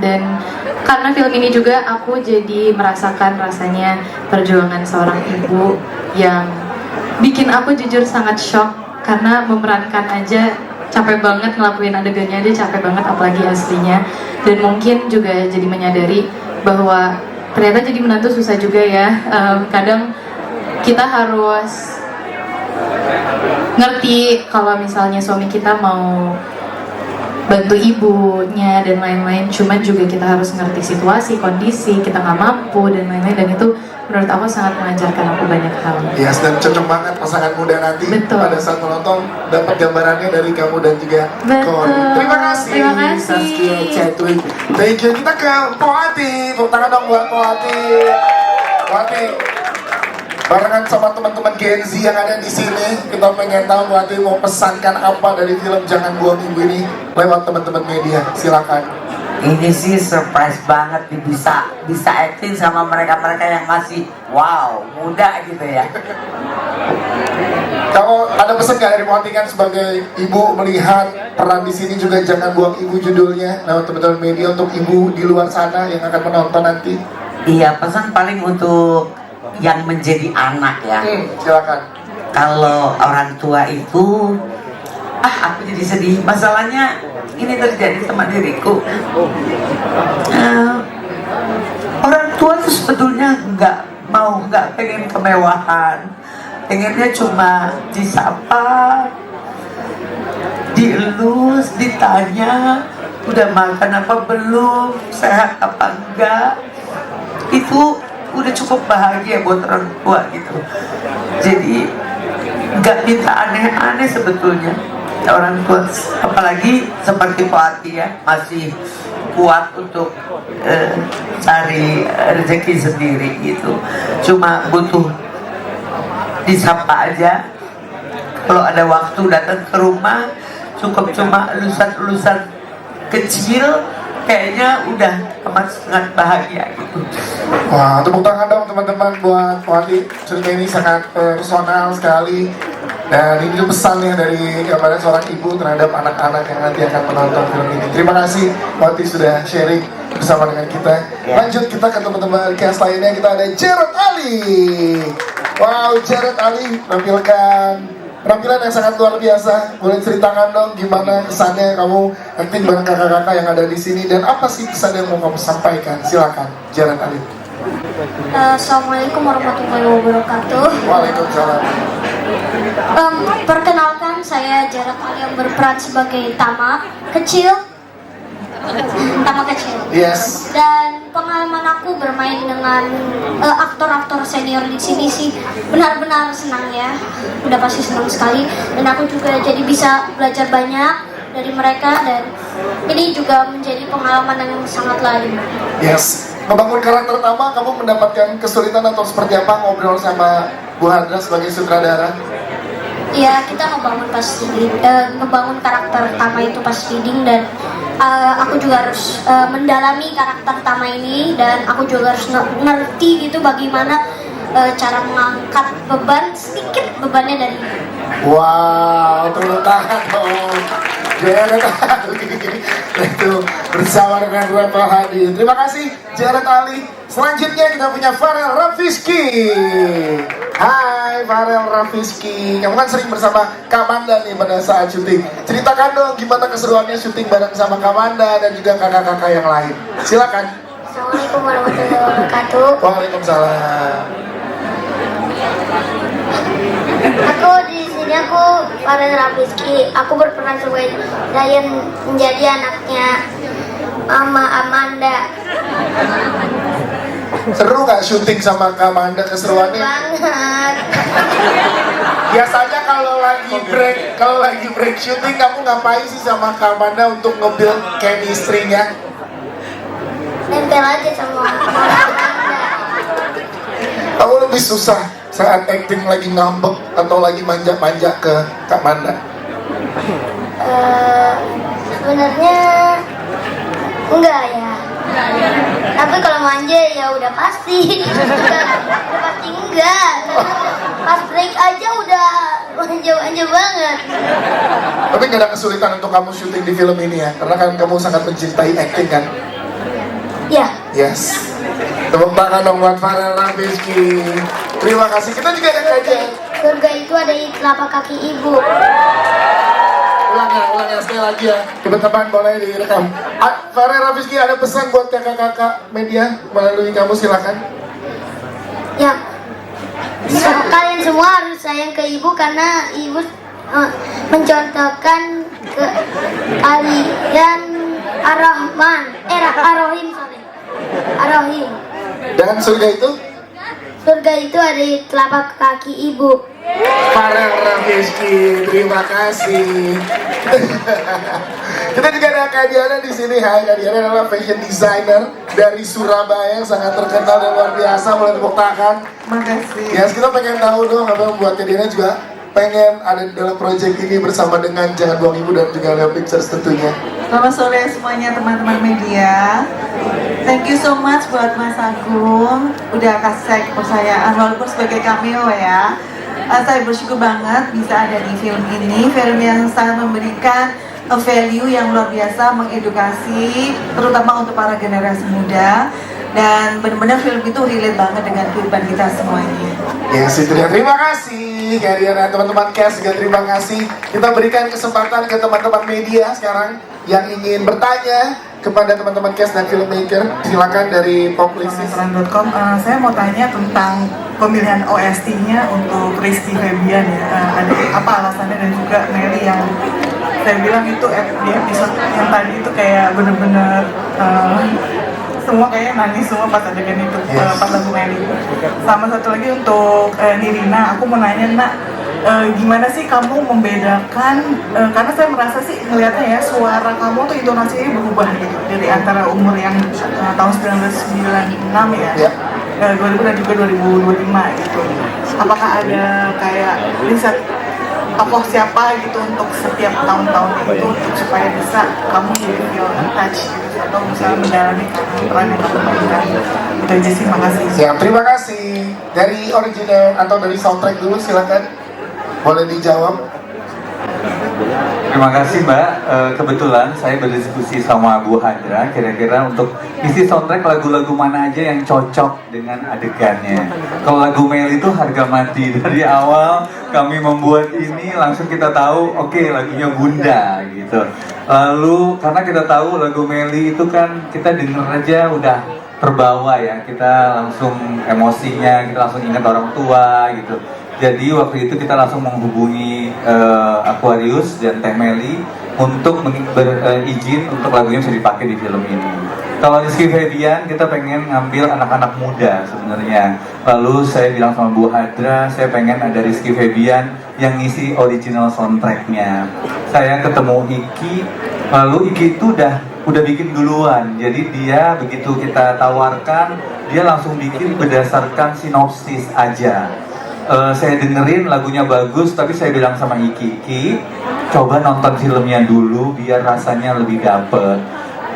dan karena film ini juga aku jadi merasakan rasanya perjuangan seorang ibu yang bikin aku jujur sangat shock, karena memerankan aja capek banget, ngelakuin adegannya aja capek banget, apalagi aslinya. Dan mungkin juga jadi menyadari bahwa ternyata jadi menantu susah juga ya. Kadang kita harus ngerti kalau misalnya suami kita mau bantu ibunya dan lain-lain, cuman juga kita harus ngerti situasi, kondisi, kita nggak mampu dan lain-lain, dan itu menurut aku sangat mengajarkan aku banyak hal. Yes, dan cocok banget pasangan muda nanti. Betul. Pada saat menonton dapat gambarannya dari kamu dan juga Kori. Terima kasih. Terima kasih. Saskia Cetwi. Thank you. Kita ke Poati. Tepuk tangan dong buat Poati. Poati. Barengan sama teman-teman Gen Z yang ada di sini, kita pengen tahu Poati mau pesankan apa dari film Jangan Buang Ibu ini lewat teman-teman media. Silakan. Ini sih surprise banget nih, bisa acting sama mereka-mereka yang masih wow muda gitu ya. Kalau ada pesan nggak dari Poati kan sebagai ibu melihat peran di sini juga Jangan Buang Ibu judulnya lewat teman-teman media untuk ibu di luar sana yang akan menonton nanti? Iya, pesan paling untuk yang menjadi anak ya. Silakan. Kalau orang tua itu, aku jadi sedih. Masalahnya ini terjadi sama diriku. Orang tua itu sebetulnya nggak pengen kemewahan, pengennya cuma disapa, dielus, ditanya udah makan apa belum, sehat apa enggak. Itu udah cukup bahagia buat orang tua gitu. Jadi nggak minta aneh-aneh sebetulnya orang tua, apalagi seperti Poati ya, masih kuat untuk cari rezeki sendiri gitu. Cuma butuh disapa aja. Kalau ada waktu datang ke rumah, cukup cuma elusan-elusan kecil, kayaknya udah amat sangat bahagia gitu. Wah, tepuk tangan dong teman-teman buat Poati. Cerita ini sangat personal sekali. Dan ini pesannya dari kepada seorang ibu terhadap anak-anak yang nanti akan menonton film ini. Terima kasih Poati sudah sharing bersama dengan kita. Lanjut kita ke teman-teman cast lainnya. Kita ada Jared Ali. Wow, Jared Ali menampilkan penampilan yang sangat luar biasa. Boleh ceritakan dong gimana kesannya kamu acting bareng kakak-kakak yang ada di sini, dan apa sih pesan yang mau kamu sampaikan? Silakan, Jared Ali. Assalamualaikum warahmatullahi wabarakatuh. Waalaikumsalam. Perkenalkan, saya Jared Ali yang berperan sebagai Tama kecil. Yes. Dan pengalaman aku bermain dengan aktor-aktor senior di sini sih benar-benar senang ya. Udah pasti senang sekali. Dan aku juga jadi bisa belajar banyak dari mereka, dan ini juga menjadi pengalaman yang sangat lain. Yes. Membangun karakter utama, kamu mendapatkan kesulitan atau seperti apa ngobrol sama Bu Hadra sebagai sutradara? Iya, kita ngebangun karakter Tama itu pas reading, dan aku juga harus mendalami karakter Tama ini, dan aku juga harus ngerti gitu bagaimana cara mengangkat beban, sedikit bebannya dari ibu. Wow, tepuk tangan dong. Jared Ali itu bersama dengan Rebel Hadi. Terima kasih Jared Ali. Selanjutnya kita punya Farel Rafizky. Hai Farel Rafizky. Kamu kan sering bersama Kamanda nih pada saat syuting. Ceritakan dong gimana keseruannya syuting bareng sama Kamanda dan juga kakak-kakak yang lain. Silakan. Assalamualaikum warahmatullahi wabarakatuh. Waalaikumsalam. Aku di sini Kenalnya aku Farel Rizky. Aku berperan sebagai Ryan menjadi anaknya Mama Amanda. Seru gak syuting sama Kak Amanda keseruannya? Banget. Biasanya kalau lagi break syuting kamu ngapain sih sama Kak Amanda untuk nge-build chemistry-nya? Nempel aja sama Mama Amanda. Kamu lebih susah saat acting lagi ngambek atau lagi manja-manja ke Kak Amanda? Sebenarnya enggak ya. Tapi kalau manja ya udah pasti. Udah pasti enggak. Pas break aja udah manja-manja banget. Tapi gak ada kesulitan untuk kamu syuting di film ini ya? Karena kan kamu sangat mencintai acting kan? Ya. Yes. Tepuk tangan dong buat Farel Rizky. Terima kasih. Kita juga ada kajian. Surga itu ada di telapak kaki ibu. Ulang ya, sekali lagi ya. Teman-teman boleh direkam. Farel Rizky ada pesan buat kakak-kakak media melalui kamu, silakan. Ya. Kalian semua harus sayang ke ibu karena ibu mencontohkan ke kalian Ar-Rahim. Dan surga itu? Surga itu ada di telapak kaki ibu. Farel Rizky, terima kasih. Kita juga ada Kak Diana di sini. Hai, Kak Diana adalah fashion designer dari Surabaya yang sangat terkenal dan luar biasa. Boleh tepuk tangan. Makasih. Ya, kita pengen tahu dong apa yang membuat Kak Diana juga pengen ada dalam proyek ini bersama dengan Jangan Buang Ibu dan juga Leo Pictures tentunya. Selamat sore semuanya teman-teman media. Thank you so much buat Mas Agung udah kasih saya kepercayaan walaupun sebagai cameo ya. Saya bersyukur banget bisa ada di film ini, film yang sangat memberikan value yang luar biasa, mengedukasi terutama untuk para generasi muda, dan benar-benar film itu relate banget dengan kehidupan kita semuanya. Ya, itu dia. Terima kasih Kak Diana, teman-teman cast juga terima kasih. Kita berikan kesempatan ke teman-teman media sekarang yang ingin bertanya kepada teman-teman cast dan filmmaker. Silakan dari Poplistis.com. Saya mau tanya tentang pemilihan OST-nya untuk Rizky Febian ya. Ada apa alasannya, dan juga Mary yang saya bilang itu di episode yang tadi itu kayak bener-bener semua kayak nangis semua pas adegan itu, pas lagu Mary. Sama satu lagi untuk Nirina, aku mau nanya Nak, gimana sih kamu membedakan, karena saya merasa sih ngelihatnya ya suara kamu tuh intonasinya berubah gitu dari antara umur yang tahun 1996 ya, 2000 dan juga 2025 gitu. Apakah ada kayak riset tokoh siapa gitu untuk setiap tahun-tahun itu untuk supaya bisa kamu jadi feel touch gitu, atau misalnya mendalami peran yang kamu mainkan. Itu aja sih, makasih. Siap, terima kasih. Dari original atau dari soundtrack dulu silakan. Boleh dijawab. Terima kasih Mbak. Kebetulan saya berdiskusi sama Bu Hadra, kira-kira untuk isi soundtrack lagu-lagu mana aja yang cocok dengan adegannya. Kalau lagu Mel itu harga mati, dari awal kami membuat ini langsung kita tahu, oke, lagunya Bunda gitu. Lalu karena kita tahu lagu Meli itu kan kita denger aja udah terbawa ya, kita langsung emosinya, kita langsung ingat orang tua gitu. Jadi waktu itu kita langsung menghubungi Aquarius dan Teh Meli untuk berizin untuk lagunya bisa dipakai di film ini. Kalau Rizky Febian kita pengen ngambil anak-anak muda sebenarnya. Lalu saya bilang sama Bu Hadra, saya pengen ada Rizky Febian yang ngisi original soundtracknya. Saya ketemu Iki, lalu Iki itu udah bikin duluan. Jadi dia begitu kita tawarkan, dia langsung bikin berdasarkan sinopsis aja. Saya dengerin lagunya bagus, tapi saya bilang sama Iki, coba nonton filmnya dulu biar rasanya lebih dapet.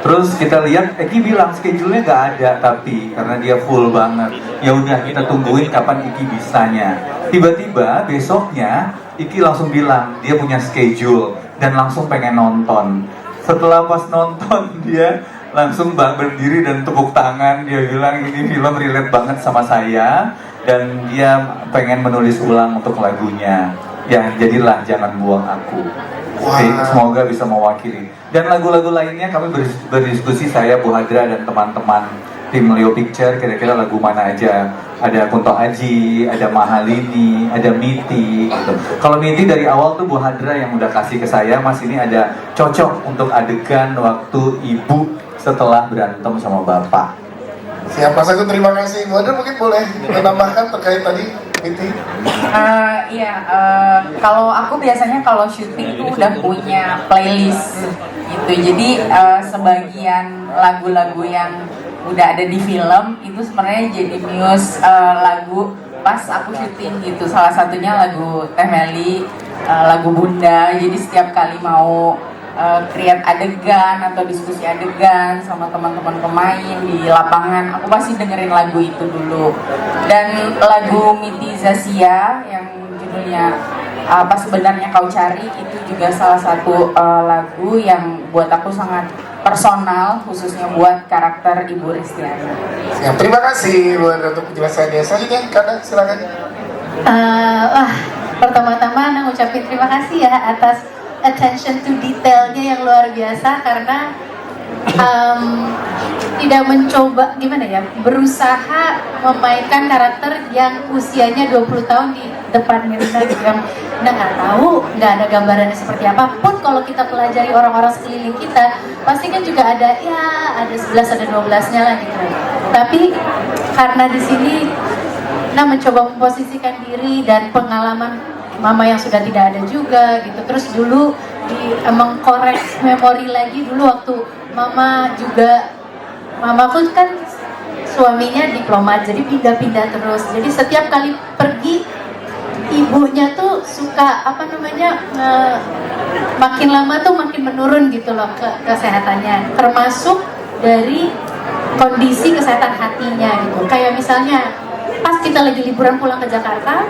Terus kita lihat, Iki bilang schedule-nya nggak ada, tapi karena dia full banget. Ya udah kita tungguin kapan Iki bisanya. Tiba-tiba besoknya Iki langsung bilang dia punya schedule dan langsung pengen nonton. Setelah pas nonton dia langsung berdiri dan tepuk tangan. Dia bilang ini film relate banget sama saya. Dan dia pengen menulis ulang untuk lagunya. Ya, jadilah Jangan Buang Aku. Jadi, semoga bisa mewakili. Dan lagu-lagu lainnya kami berdiskusi, saya, Bu Hadra, dan teman-teman tim Leo Picture kira-kira lagu mana aja. Ada Kunto Aji, ada Mahalini, ada Miti gitu. Kalau Miti dari awal tuh Bu Hadra yang udah kasih ke saya, Mas ini ada cocok untuk adegan waktu ibu setelah berantem sama bapak. Siap, Mas Agung, terima kasih. Bu Hadra mungkin boleh menambahkan terkait tadi, Miti? Kalau aku biasanya kalau syuting tuh udah punya playlist gitu. Jadi sebagian lagu-lagu yang udah ada di film itu sebenarnya jadi muse lagu pas aku syuting gitu. Salah satunya lagu Teh Meli, lagu Bunda. Jadi setiap kali mau create adegan atau diskusi adegan sama teman-teman pemain di lapangan, aku pasti dengerin lagu itu dulu. Dan lagu Miti Zasia yang judulnya Apa Sebenarnya Kau Cari itu juga salah satu lagu yang buat aku sangat personal, khususnya buat karakter Ibu Ristiana. Siap, terima kasih Bu Hadra untuk penjelasannya. Selanjutnya, Kada, silakan. Pertama-tama Ana ngucapin terima kasih ya atas attention to detailnya yang luar biasa, karena tidak mencoba berusaha memainkan karakter yang usianya 20 tahun di depan Nirina gitu, yang nggak tahu, nggak ada gambarannya seperti apapun. Kalau kita pelajari orang-orang sekeliling kita, pasti kan juga ada 11 ada 12-nya lah gitu. Tapi karena di sini mencoba memposisikan diri dan pengalaman mama yang sudah tidak ada juga gitu, terus dulu mengkorek memori lagi dulu waktu mamaku kan suaminya diplomat, jadi pindah-pindah terus. Jadi setiap kali pergi ibunya tuh suka makin lama tuh makin menurun gitu loh kesehatannya, termasuk dari kondisi kesehatan hatinya gitu. Kayak misalnya pas kita lagi liburan pulang ke Jakarta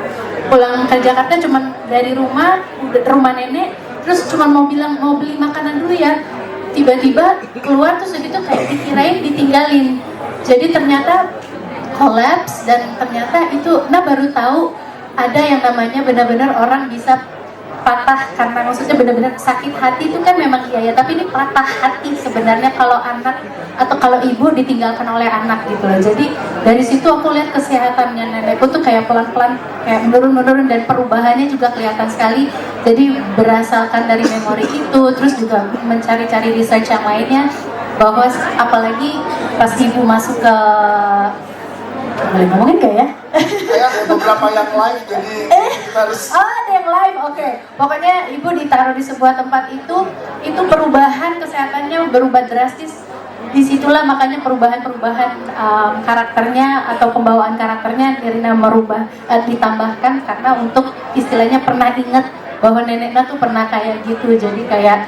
cuman dari rumah nenek, terus cuman mau bilang mau beli makanan dulu ya, tiba-tiba keluar tuh segitu kayak dikirain ditinggalin. Jadi ternyata collapse, dan ternyata itu baru tahu ada yang namanya benar-benar orang bisa patah karena maksudnya benar-benar sakit hati itu kan memang iya ya, tapi ini patah hati sebenarnya kalau anak atau kalau ibu ditinggalkan oleh anak gitu loh. Jadi dari situ aku lihat kesehatannya nenekku tuh kayak pelan-pelan kayak menurun dan perubahannya juga kelihatan sekali. Jadi berasalkan dari memori itu, terus juga mencari-cari research yang lainnya, bahwa apalagi pas ibu masuk ke boleh ngomongin gak ya? Kayak beberapa yang live, jadi kita harus... ada yang live, oke. Pokoknya ibu ditaruh di sebuah tempat itu perubahan kesehatannya berubah drastis. Disitulah makanya perubahan karakternya atau pembawaan karakternya Nirina ditambahkan, karena untuk istilahnya pernah ingat bahwa neneknya tuh pernah kayak gitu. Jadi kayak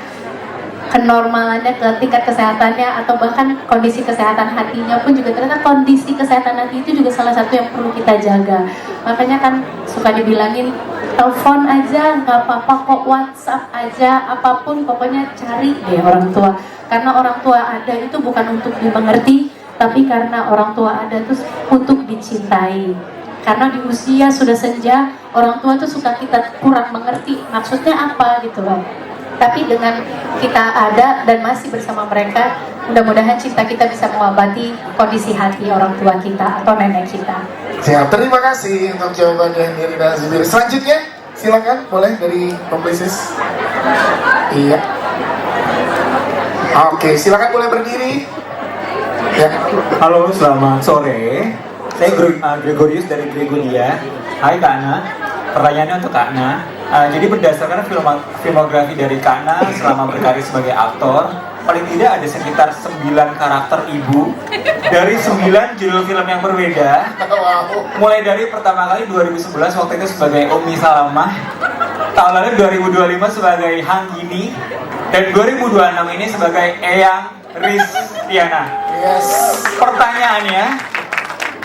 kenormalannya, ke tingkat kesehatannya, atau bahkan kondisi kesehatan hatinya pun juga ternyata kondisi kesehatan hati itu juga salah satu yang perlu kita jaga. Makanya kan suka dibilangin telepon aja nggak apa-apa kok, WhatsApp aja, apapun pokoknya cari deh orang tua. Karena orang tua ada itu bukan untuk dimengerti, tapi karena orang tua ada tuh untuk dicintai. Karena di usia sudah senja, orang tua tuh suka kita kurang mengerti maksudnya apa gitu loh. Tapi dengan kita ada dan masih bersama mereka, mudah-mudahan cinta kita bisa mengobati kondisi hati orang tua kita atau nenek kita. Siap, terima kasih untuk jawabannya Nirina Zubir. Selanjutnya, silakan boleh dari publisis. Iya. Oke, silakan boleh berdiri. Ya. Halo, selamat sore. Saya Gregorius dari Gregoria. Hai Kak Ana. Pertanyaannya untuk Kak Ana. Jadi berdasarkan filmografi dari Kak Ana selama berkarir sebagai aktor, paling tidak ada sekitar 9 karakter ibu dari 9 judul film yang berbeda. Mulai dari pertama kali 2011 waktu itu sebagai Umi Salamah, tahun lalu 2025 sebagai Hanggini, dan 2026 ini sebagai Eyang Ristiana. Pertanyaannya,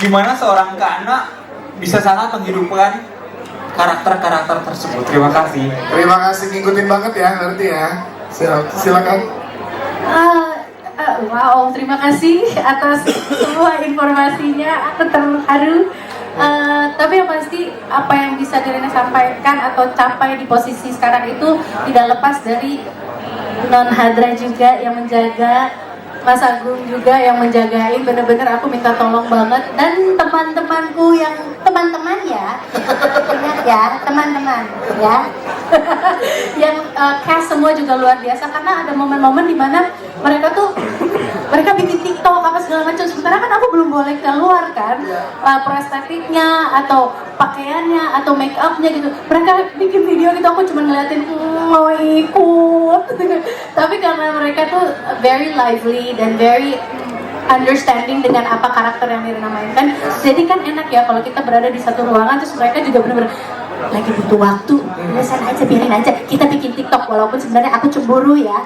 gimana seorang Kak Ana bisa sangat menghidupkan karakter-karakter tersebut? Terima kasih. Terima kasih, ngikutin banget ya nanti ya. Silakan. Wow, terima kasih atas semua informasinya. Aku terharu. Tapi yang pasti apa yang bisa Nirina sampaikan atau capai di posisi sekarang itu tidak lepas dari Non Hadra juga yang menjaga Mas Agung juga yang menjagain, bener-bener aku minta tolong banget. Dan teman-temanku yang teman-teman ya, ingat ya, teman-teman ya, yang cast semua juga luar biasa karena ada momen-momen dimana mereka bikin TikTok apa segala macam. Sementara kan aku belum boleh keluar kan, prostetiknya atau pakaiannya atau make upnya gitu. Mereka bikin video gitu, aku cuma ngeliatin mau ikut. Tapi karena mereka tuh very lively dan very understanding dengan apa karakter yang Nirina mainkan, jadi kan enak ya kalau kita berada di satu ruangan terus mereka juga bener-bener lagi butuh waktu, biarin aja kita bikin TikTok walaupun sebenarnya aku cemburu ya.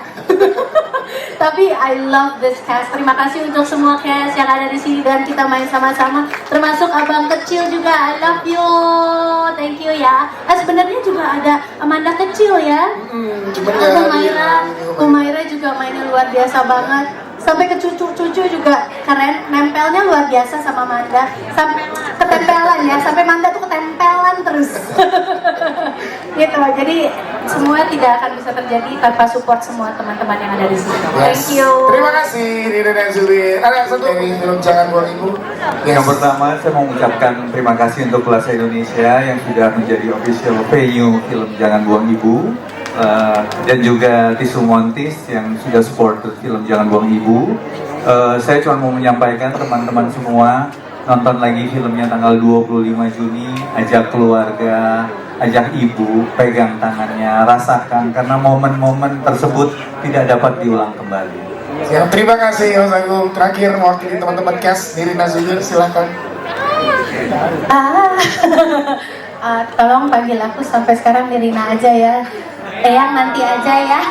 Tapi I love this cast. Terima kasih untuk semua cast yang ada di sini dan kita main sama-sama. Termasuk abang kecil juga. I love you. Thank you ya. Sebenarnya juga ada Amanda kecil ya. Umaira juga mainnya luar biasa banget. Sampai ke cucu-cucu juga keren, nempelnya luar biasa sama Manda. Sampai ketempelan ya, sampai Manda tuh ketempelan terus. Gitu, jadi semua tidak akan bisa terjadi tanpa support semua teman-teman yang ada di sini. Thank you. Terima kasih Nirina dan Zuri. Ada satu dari film Jangan Buang Ibu. Yang pertama saya mau mengucapkan terima kasih untuk Plaza Indonesia yang sudah menjadi official venue film Jangan Buang Ibu. Dan juga Tisu Montis yang sudah support film Jangan Buang Ibu. Saya cuma mau menyampaikan teman-teman semua nonton lagi filmnya tanggal 25 Juni, ajak keluarga, ajak ibu, pegang tangannya, rasakan karena momen-momen tersebut tidak dapat diulang kembali. Ya, terima kasih Mas Agung. Terakhir mewakili teman-teman cast Nirina Zubir, silakan. Tolong panggil aku sampai sekarang Nirina aja ya. Eyang nanti aja ya.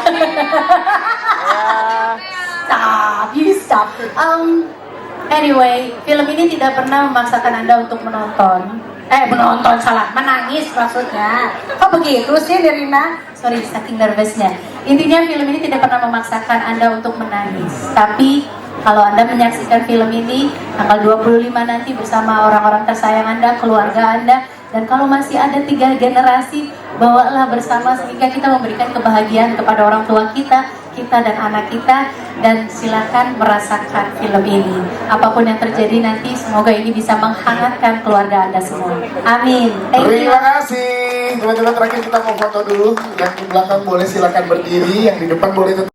Stop. Anyway, film ini tidak pernah memaksakan Anda untuk menonton. Menangis maksudnya. Kok begitu sih Nirina? Sorry, saking nervousnya. Intinya film ini tidak pernah memaksakan Anda untuk menangis. Tapi kalau Anda menyaksikan film ini tanggal 25 nanti bersama orang-orang tersayang Anda, keluarga Anda, dan kalau masih ada 3 generasi, bawalah bersama sehingga kita memberikan kebahagiaan kepada orang tua kita dan anak kita, dan silakan merasakan film ini. Apapun yang terjadi nanti, semoga ini bisa menghangatkan keluarga Anda semua. Amin. Terima kasih. Teman-teman, terakhir kita mau foto dulu. Yang di belakang boleh silakan berdiri, yang di depan boleh tetap